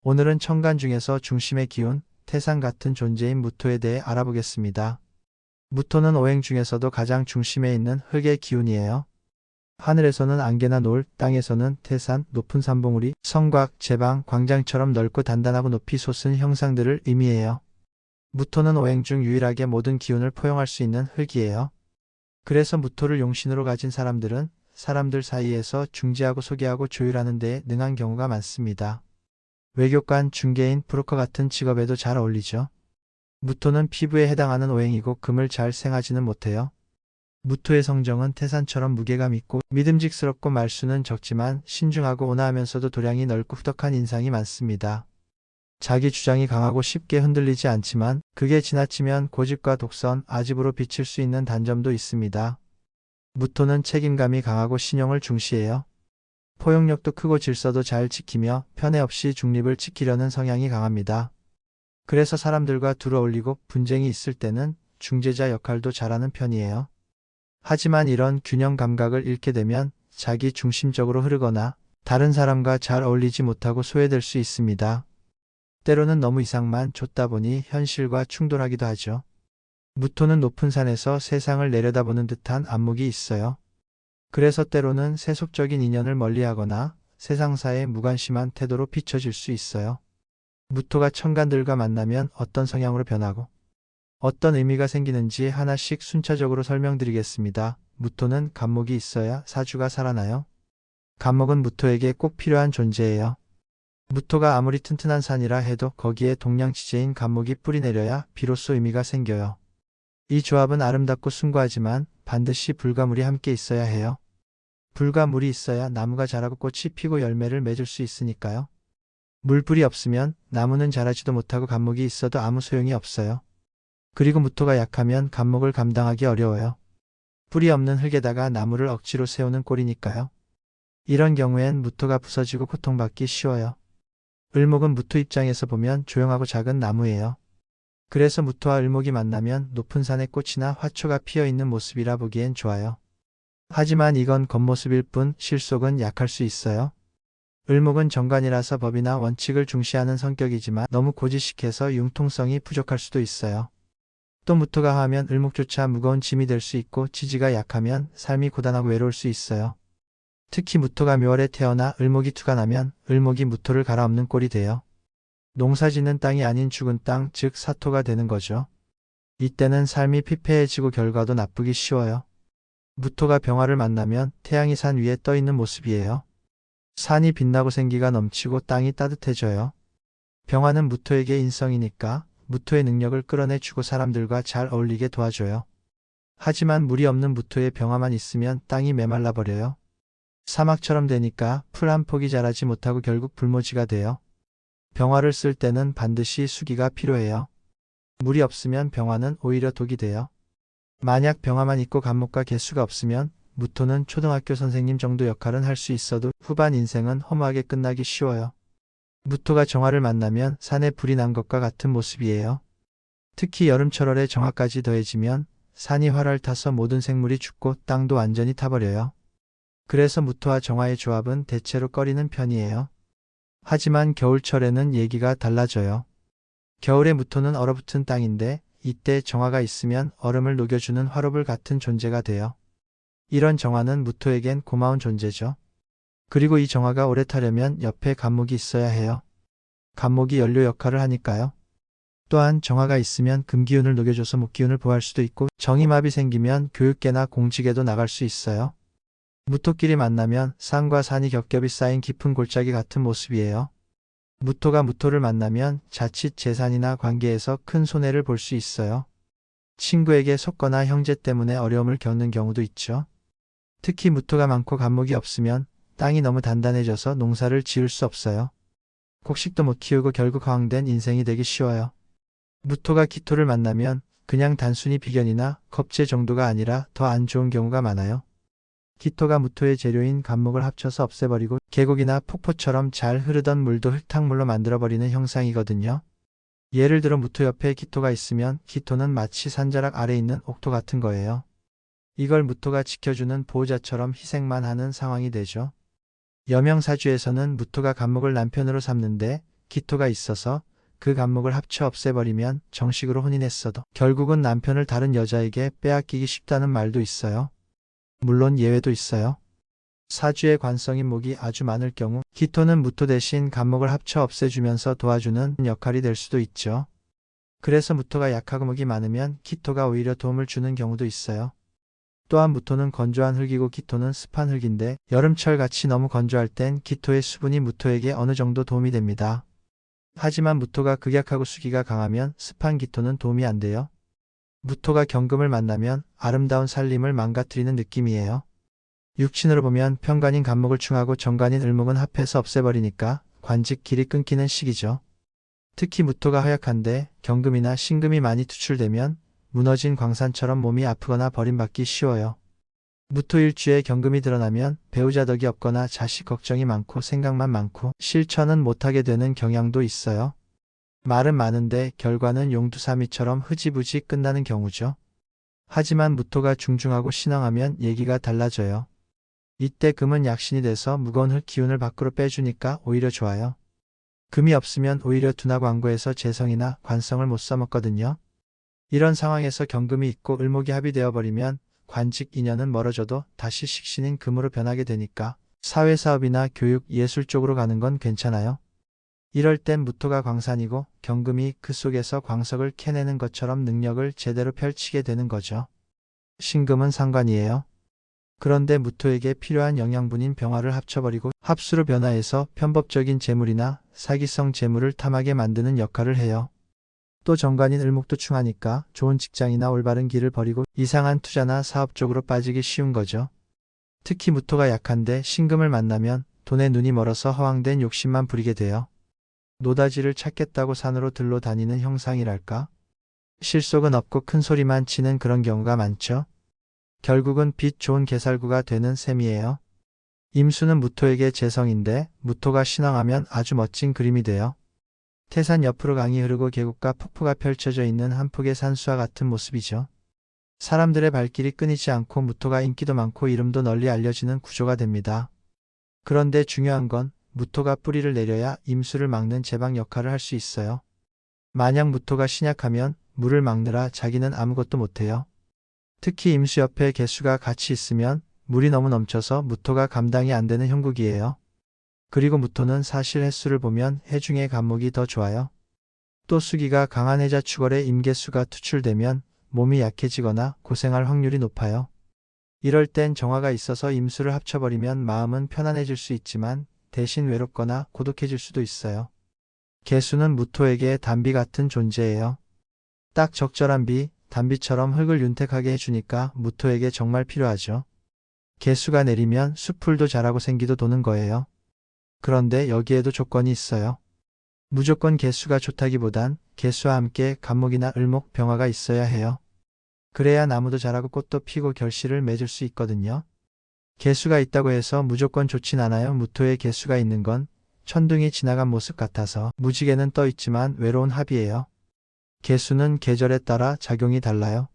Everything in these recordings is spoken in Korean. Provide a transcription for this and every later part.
오늘은 천간 중에서 중심의 기운, 태산 같은 존재인 무토에 대해 알아보겠습니다. 무토는 오행 중에서도 가장 중심에 있는 흙의 기운이에요. 하늘에서는 안개나 노을, 땅에서는 태산, 높은 산봉우리, 성곽, 제방, 광장처럼 넓고 단단하고 높이 솟은 형상들을 의미해요. 무토는 오행 중 유일하게 모든 기운을 포용할 수 있는 흙이에요. 그래서 무토를 용신으로 가진 사람들은 사람들 사이에서 중재하고 소개하고 조율하는 데에 능한 경우가 많습니다. 외교관, 중개인, 브로커 같은 직업에도 잘 어울리죠. 무토는 피부에 해당하는 오행이고 금을 잘 생하지는 못해요. 무토의 성정은 태산처럼 무게감 있고 믿음직스럽고 말수는 적지만 신중하고 온화하면서도 도량이 넓고 후덕한 인상이 많습니다. 자기 주장이 강하고 쉽게 흔들리지 않지만 그게 지나치면 고집과 독선, 아집으로 비칠 수 있는 단점도 있습니다. 무토는 책임감이 강하고 신용을 중시해요. 포용력도 크고 질서도 잘 지키며 편애 없이 중립을 지키려는 성향이 강합니다. 그래서 사람들과 두루 어울리고 분쟁이 있을 때는 중재자 역할도 잘하는 편이에요. 하지만 이런 균형 감각을 잃게 되면 자기 중심적으로 흐르거나 다른 사람과 잘 어울리지 못하고 소외될 수 있습니다. 때로는 너무 이상만 좇다 보니 현실과 충돌하기도 하죠. 무토는 높은 산에서 세상을 내려다보는 듯한 안목이 있어요. 그래서 때로는 세속적인 인연을 멀리하거나 세상사에 무관심한 태도로 비춰질 수 있어요. 무토가 천간들과 만나면 어떤 성향으로 변하고 어떤 의미가 생기는지 하나씩 순차적으로 설명드리겠습니다. 무토는 간목이 있어야 사주가 살아나요. 간목은 무토에게 꼭 필요한 존재예요. 무토가 아무리 튼튼한 산이라 해도 거기에 동량지제인 간목이 뿌리내려야 비로소 의미가 생겨요. 이 조합은 아름답고 숭고하지만 반드시 불과 물이 함께 있어야 해요. 불과 물이 있어야 나무가 자라고 꽃이 피고 열매를 맺을 수 있으니까요. 물불이 없으면 나무는 자라지도 못하고 간목이 있어도 아무 소용이 없어요. 그리고 무토가 약하면 간목을 감당하기 어려워요. 뿌리 없는 흙에다가 나무를 억지로 세우는 꼴이니까요. 이런 경우엔 무토가 부서지고 고통받기 쉬워요. 을목은 무토 입장에서 보면 조용하고 작은 나무예요. 그래서 무토와 을목이 만나면 높은 산에 꽃이나 화초가 피어있는 모습이라 보기엔 좋아요. 하지만 이건 겉모습일 뿐 실속은 약할 수 있어요. 을목은 정관이라서 법이나 원칙을 중시하는 성격이지만 너무 고지식해서 융통성이 부족할 수도 있어요. 또 무토가 하면 을목조차 무거운 짐이 될 수 있고 지지가 약하면 삶이 고단하고 외로울 수 있어요. 특히 무토가 묘월에 태어나 을목이 투가 나면 을목이 무토를 갈아엎는 꼴이 돼요. 농사짓는 땅이 아닌 죽은 땅, 즉 사토가 되는 거죠. 이때는 삶이 피폐해지고 결과도 나쁘기 쉬워요. 무토가 병화를 만나면 태양이 산 위에 떠 있는 모습이에요. 산이 빛나고 생기가 넘치고 땅이 따뜻해져요. 병화는 무토에게 인성이니까 무토의 능력을 끌어내주고 사람들과 잘 어울리게 도와줘요. 하지만 물이 없는 무토의 병화만 있으면 땅이 메말라 버려요. 사막처럼 되니까 풀 한 폭이 자라지 못하고 결국 불모지가 돼요. 병화를 쓸 때는 반드시 수기가 필요해요. 물이 없으면 병화는 오히려 독이 돼요. 만약 병화만 있고 간목과 개수가 없으면 무토는 초등학교 선생님 정도 역할은 할 수 있어도 후반 인생은 허무하게 끝나기 쉬워요. 무토가 정화를 만나면 산에 불이 난 것과 같은 모습이에요. 특히 여름철월에 정화까지 더해지면 산이 활활 타서 모든 생물이 죽고 땅도 완전히 타버려요. 그래서 무토와 정화의 조합은 대체로 꺼리는 편이에요. 하지만 겨울철에는 얘기가 달라져요. 겨울의 무토는 얼어붙은 땅인데 이때 정화가 있으면 얼음을 녹여주는 화로불 같은 존재가 돼요. 이런 정화는 무토에겐 고마운 존재죠. 그리고 이 정화가 오래 타려면 옆에 간목이 있어야 해요. 간목이 연료 역할을 하니까요. 또한 정화가 있으면 금기운을 녹여줘서 목기운을 보호할 수도 있고 정이마비 생기면 교육계나 공직에도 나갈 수 있어요. 무토끼리 만나면 산과 산이 겹겹이 쌓인 깊은 골짜기 같은 모습이에요. 무토가 무토를 만나면 자칫 재산이나 관계에서 큰 손해를 볼 수 있어요. 친구에게 속거나 형제 때문에 어려움을 겪는 경우도 있죠. 특히 무토가 많고 간목이 없으면 땅이 너무 단단해져서 농사를 지을 수 없어요. 곡식도 못 키우고 결국 허황된 인생이 되기 쉬워요. 무토가 기토를 만나면 그냥 단순히 비견이나 겁재 정도가 아니라 더 안 좋은 경우가 많아요. 기토가 무토의 재료인 간목을 합쳐서 없애버리고 계곡이나 폭포처럼 잘 흐르던 물도 흙탕물로 만들어버리는 형상이거든요. 예를 들어 무토 옆에 기토가 있으면 기토는 마치 산자락 아래 있는 옥토 같은 거예요. 이걸 무토가 지켜주는 보호자처럼 희생만 하는 상황이 되죠. 여명사주에서는 무토가 간목을 남편으로 삼는데 기토가 있어서 그 간목을 합쳐 없애버리면 정식으로 혼인했어도 결국은 남편을 다른 여자에게 빼앗기기 쉽다는 말도 있어요. 물론 예외도 있어요. 사주의 관성인 목이 아주 많을 경우 기토는 무토 대신 간목을 합쳐 없애주면서 도와주는 역할이 될 수도 있죠. 그래서 무토가 약하고 목이 많으면 기토가 오히려 도움을 주는 경우도 있어요. 또한 무토는 건조한 흙이고 기토는 습한 흙인데 여름철 같이 너무 건조할 땐 기토의 수분이 무토에게 어느 정도 도움이 됩니다. 하지만 무토가 극약하고 수기가 강하면 습한 기토는 도움이 안 돼요. 무토가 경금을 만나면 아름다운 살림을 망가뜨리는 느낌이에요. 육친으로 보면 편관인 간목을 충하고 정관인 을목은 합해서 없애버리니까 관직 길이 끊기는 시기죠. 특히 무토가 허약한데 경금이나 신금이 많이 투출되면 무너진 광산처럼 몸이 아프거나 버림받기 쉬워요. 무토일주에 경금이 드러나면 배우자 덕이 없거나 자식 걱정이 많고 생각만 많고 실천은 못하게 되는 경향도 있어요. 말은 많은데 결과는 용두사미처럼 흐지부지 끝나는 경우죠. 하지만 무토가 중중하고 신앙하면 얘기가 달라져요. 이때 금은 약신이 돼서 무거운 흙 기운을 밖으로 빼주니까 오히려 좋아요. 금이 없으면 오히려 둔화광고해서 재성이나 관성을 못 써먹거든요. 이런 상황에서 경금이 있고 을목이 합의되어 버리면 관직 인연은 멀어져도 다시 식신인 금으로 변하게 되니까 사회사업이나 교육, 예술 쪽으로 가는 건 괜찮아요. 이럴 땐 무토가 광산이고 경금이 그 속에서 광석을 캐내는 것처럼 능력을 제대로 펼치게 되는 거죠. 신금은 상관이에요. 그런데 무토에게 필요한 영양분인 병화를 합쳐버리고 합수로 변화해서 편법적인 재물이나 사기성 재물을 탐하게 만드는 역할을 해요. 또 정관인 을목도 충하니까 좋은 직장이나 올바른 길을 버리고 이상한 투자나 사업 쪽으로 빠지기 쉬운 거죠. 특히 무토가 약한데 신금을 만나면 돈에 눈이 멀어서 허황된 욕심만 부리게 돼요. 노다지를 찾겠다고 산으로 들러 다니는 형상이랄까? 실속은 없고 큰 소리만 치는 그런 경우가 많죠. 결국은 빛 좋은 개살구가 되는 셈이에요. 임수는 무토에게 재성인데 무토가 신앙하면 아주 멋진 그림이 돼요. 태산 옆으로 강이 흐르고 계곡과 폭포가 펼쳐져 있는 한 폭의 산수와 같은 모습이죠. 사람들의 발길이 끊이지 않고 무토가 인기도 많고 이름도 널리 알려지는 구조가 됩니다. 그런데 중요한 건 무토가 뿌리를 내려야 임수를 막는 제방 역할을 할 수 있어요. 만약 무토가 신약하면 물을 막느라 자기는 아무것도 못해요. 특히 임수 옆에 개수가 같이 있으면 물이 너무 넘쳐서 무토가 감당이 안 되는 형국이에요. 그리고 무토는 사실 해수를 보면 해 중에 간목이 더 좋아요. 또 수기가 강한 해자 축월에 임계수가 투출되면 몸이 약해지거나 고생할 확률이 높아요. 이럴 땐 정화가 있어서 임수를 합쳐버리면 마음은 편안해질 수 있지만 대신 외롭거나 고독해질 수도 있어요. 개수는 무토에게 단비 같은 존재예요. 딱 적절한 비, 단비처럼 흙을 윤택하게 해주니까 무토에게 정말 필요하죠. 개수가 내리면 숲풀도 자라고 생기도 도는 거예요. 그런데 여기에도 조건이 있어요. 무조건 개수가 좋다기보단 개수와 함께 간목이나 을목, 병화가 있어야 해요. 그래야 나무도 자라고 꽃도 피고 결실을 맺을 수 있거든요. 개수가 있다고 해서 무조건 좋진 않아요. 무토에 개수가 있는 건 천둥이 지나간 모습 같아서 무지개는 떠 있지만 외로운 합이에요. 개수는 계절에 따라 작용이 달라요.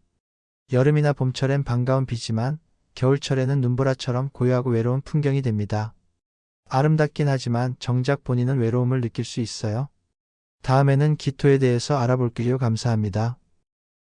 여름이나 봄철엔 반가운 비지만 겨울철에는 눈보라처럼 고요하고 외로운 풍경이 됩니다. 아름답긴 하지만 정작 본인은 외로움을 느낄 수 있어요. 다음에는 기토에 대해서 알아볼게요. 감사합니다.